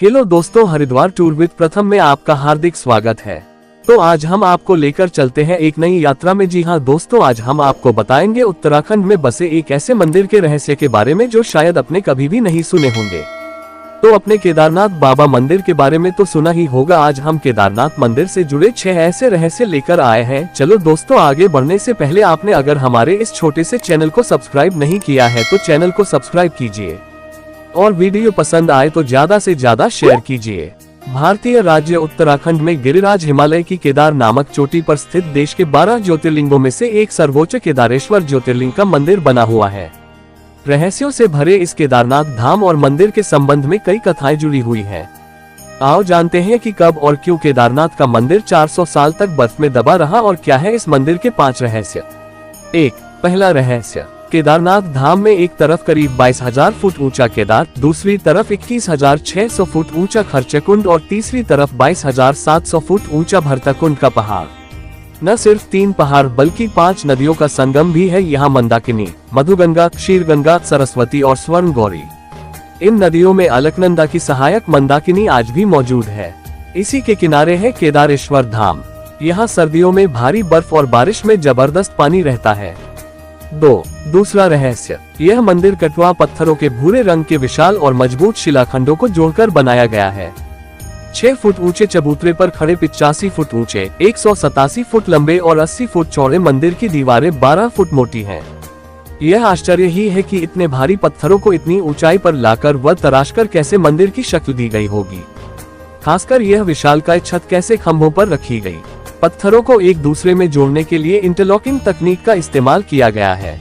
Hello दोस्तों, Haridwar tour with प्रथम में आपका हार्दिक स्वागत है। तो आज हम आपको लेकर चलते हैं एक नई यात्रा में। जी हाँ दोस्तों, आज हम आपको बताएंगे उत्तराखंड में बसे एक ऐसे मंदिर के रहस्य के बारे में जो शायद अपने कभी भी नहीं सुने होंगे। तो अपने केदारनाथ बाबा मंदिर के बारे में तो सुना ही होगा। आज हम केदारनाथ मंदिर से जुड़े 6 ऐसे रहस्य लेकर आए हैं। चलो दोस्तों, आगे बढ़ने से पहले आपने अगर हमारे इस छोटे से चैनल को सब्सक्राइब नहीं किया है तो चैनल को सब्सक्राइब कीजिए और वीडियो पसंद आए तो ज्यादा से ज्यादा शेयर कीजिए। भारतीय राज्य उत्तराखंड में गिरिराज हिमालय की केदार नामक चोटी पर स्थित देश के 12 ज्योतिर्लिंगों में से एक सर्वोच्च केदारेश्वर ज्योतिर्लिंग का मंदिर बना हुआ है। रहस्यों से भरे इस केदारनाथ धाम और मंदिर के संबंध में कई कथाएं जुड़ी हुई हैं। आओ जानते हैं कि कब और क्यों केदारनाथ का मंदिर 400 साल तक बर्फ में दबा रहा और क्या है इस मंदिर के 5 रहस्य। 1। पहला रहस्य, केदारनाथ धाम में एक तरफ करीब 22,000 फुट ऊंचा केदार, दूसरी तरफ 21,600 फुट ऊंचा खरचकुंड और तीसरी तरफ 22,700 फुट ऊंचा भरतकुंड का पहाड़। न सिर्फ 3 पहाड़ बल्कि 5 नदियों का संगम भी है यहाँ। मंदाकिनी, मधुगंगा, क्षीरगंगा, सरस्वती और स्वर्ण गौरी। इन नदियों में अलकनंदा की सहायक मंदाकिनी आज भी मौजूद है। इसी के किनारे है केदारेश्वर धाम। यहाँ सर्दियों में भारी बर्फ और बारिश में जबरदस्त पानी रहता है। 2। दूसरा रहस्य, यह मंदिर कटवा पत्थरों के भूरे रंग के विशाल और मजबूत शिलाखंडों को जोड़कर बनाया गया है। 6 फुट ऊंचे चबूतरे पर खड़े 85 फुट ऊंचे, 187 फुट लंबे और 80 फुट चौड़े मंदिर की दीवारें 12 फुट मोटी हैं। यह आश्चर्य ही है कि इतने भारी पत्थरों को इतनी ऊंचाई पर लाकर व तराशकर कैसे मंदिर की शक्ल दी गई होगी। खासकर यह विशालकाय छत कैसे खंभों पर रखी गई। पत्थरों को एक दूसरे में जोड़ने के लिए इंटरलॉकिंग तकनीक का इस्तेमाल किया गया है।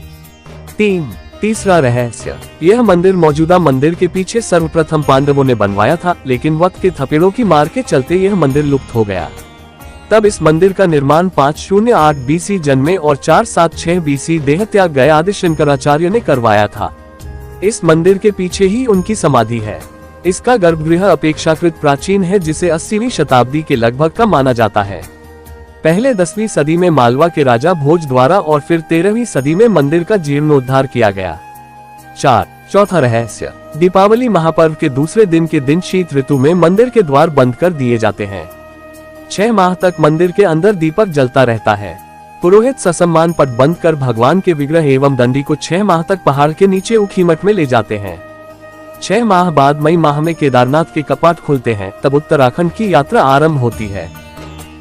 3। तीसरा रहस्य, यह मंदिर मौजूदा मंदिर के पीछे सर्वप्रथम पांडवों ने बनवाया था, लेकिन वक्त के थपेड़ों की मार के चलते यह मंदिर लुप्त हो गया। तब इस मंदिर का निर्माण 508 BC जन्मे और 476 BC देह त्याग गए आदि शंकराचार्य ने करवाया था। इस मंदिर के पीछे ही उनकी समाधि है। इसका गर्भगृह अपेक्षाकृत प्राचीन है, जिसे 80वीं शताब्दी के लगभग का माना जाता है। पहले 10वीं सदी में मालवा के राजा भोज द्वारा और फिर 13वीं सदी में मंदिर का जीर्णोद्धार किया गया। 4। चौथा रहस्य, दीपावली महापर्व के दूसरे दिन के दिन शीत ऋतु में मंदिर के द्वार बंद कर दिए जाते हैं। 6 माह तक मंदिर के अंदर दीपक जलता रहता है। पुरोहित ससम्मान पट बंद कर भगवान के विग्रह एवं दंडी को 6 माह तक पहाड़ के नीचे ऊखीमठ में ले जाते हैं। 6 माह बाद मई माह में केदारनाथ के कपाट खुलते हैं, तब उत्तराखंड की यात्रा आरंभ होती है।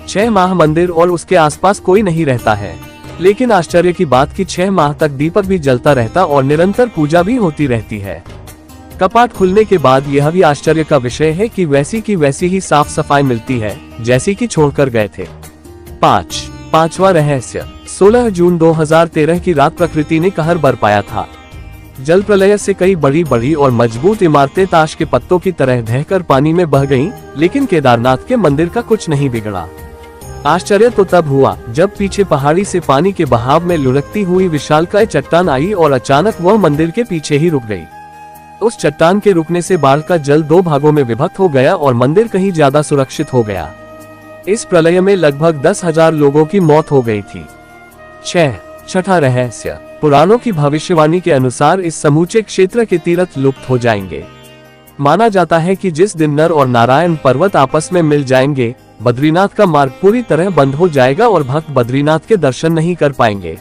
6 माह मंदिर और उसके आसपास कोई नहीं रहता है, लेकिन आश्चर्य की बात कि 6 माह तक दीपक भी जलता रहता और निरंतर पूजा भी होती रहती है। कपाट खुलने के बाद यह भी आश्चर्य का विषय है कि वैसी की वैसी ही साफ सफाई मिलती है जैसी कि छोड़कर गए थे। 5। पांचवा रहस्य, 16 जून 2013 की रात प्रकृति ने कहर बरपाया था। जल प्रलय से कई बड़ी बड़ी और मजबूत इमारतें ताश के पत्तों की तरह ढहकर पानी में बह गईं, लेकिन केदारनाथ के मंदिर का कुछ नहीं बिगड़ा। आश्चर्य तो तब हुआ जब पीछे पहाड़ी से पानी के बहाव में लुढ़कती हुई विशालकाय चट्टान आई और अचानक वह मंदिर के पीछे ही रुक गई। उस चट्टान के रुकने से बाढ़ का जल 2 भागों में विभक्त हो गया और मंदिर कहीं ज्यादा सुरक्षित हो गया। इस प्रलय में लगभग 10,000 लोगों की मौत हो गई थी। 6। छठा रहस्य, पुराणों की भविष्यवाणी के अनुसार इस समूचे क्षेत्र के तीर्थ लुप्त हो जाएंगे। माना जाता है कि जिस दिन नर और नारायण पर्वत आपस में मिल जाएंगे, बद्रीनाथ का मार्ग पूरी तरह बंद हो जाएगा और भक्त बद्रीनाथ के दर्शन नहीं कर पाएंगे।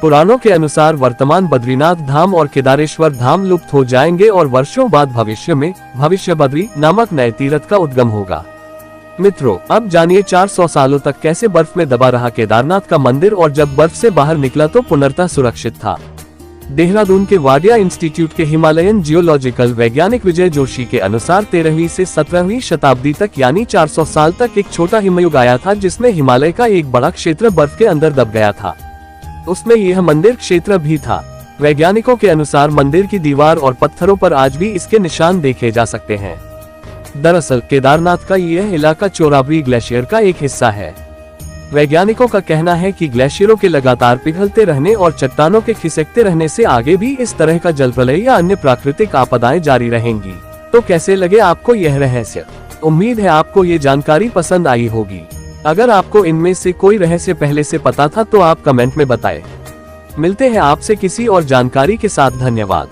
पुराणों के अनुसार वर्तमान बद्रीनाथ धाम और केदारेश्वर धाम लुप्त हो जाएंगे और वर्षों बाद भविष्य में भविष्य बद्री नामक नए तीर्थ का उद्गम होगा। मित्रों, अब जानिए 400 सालों तक कैसे बर्फ में दबा रहा केदारनाथ का मंदिर और जब बर्फ से बाहर निकला तो पुनर्तः सुरक्षित था। देहरादून के वाडिया इंस्टीट्यूट के हिमालयन जियोलॉजिकल वैज्ञानिक विजय जोशी के अनुसार 13वीं से 17वीं शताब्दी तक यानी 400 साल तक एक छोटा हिमयुग आया था, जिसमें हिमालय का एक बड़ा क्षेत्र बर्फ के अंदर दब गया था। उसमें यह मंदिर क्षेत्र भी था। वैज्ञानिकों के अनुसार मंदिर की दीवार और पत्थरों पर आज भी इसके निशान देखे जा सकते हैं। दरअसल केदारनाथ का यह इलाका चोराबरी ग्लेशियर का एक हिस्सा है। वैज्ञानिकों का कहना है कि ग्लेशियरों के लगातार पिघलते रहने और चट्टानों के खिसकते रहने से आगे भी इस तरह का जल प्रलय या अन्य प्राकृतिक आपदाएं जारी रहेंगी। तो कैसे लगे आपको यह रहस्य? उम्मीद है आपको ये जानकारी पसंद आई होगी। अगर आपको इनमें से कोई रहस्य पहले से पता था तो आप कमेंट में बताएं। मिलते हैं आपसे किसी और जानकारी के साथ। धन्यवाद।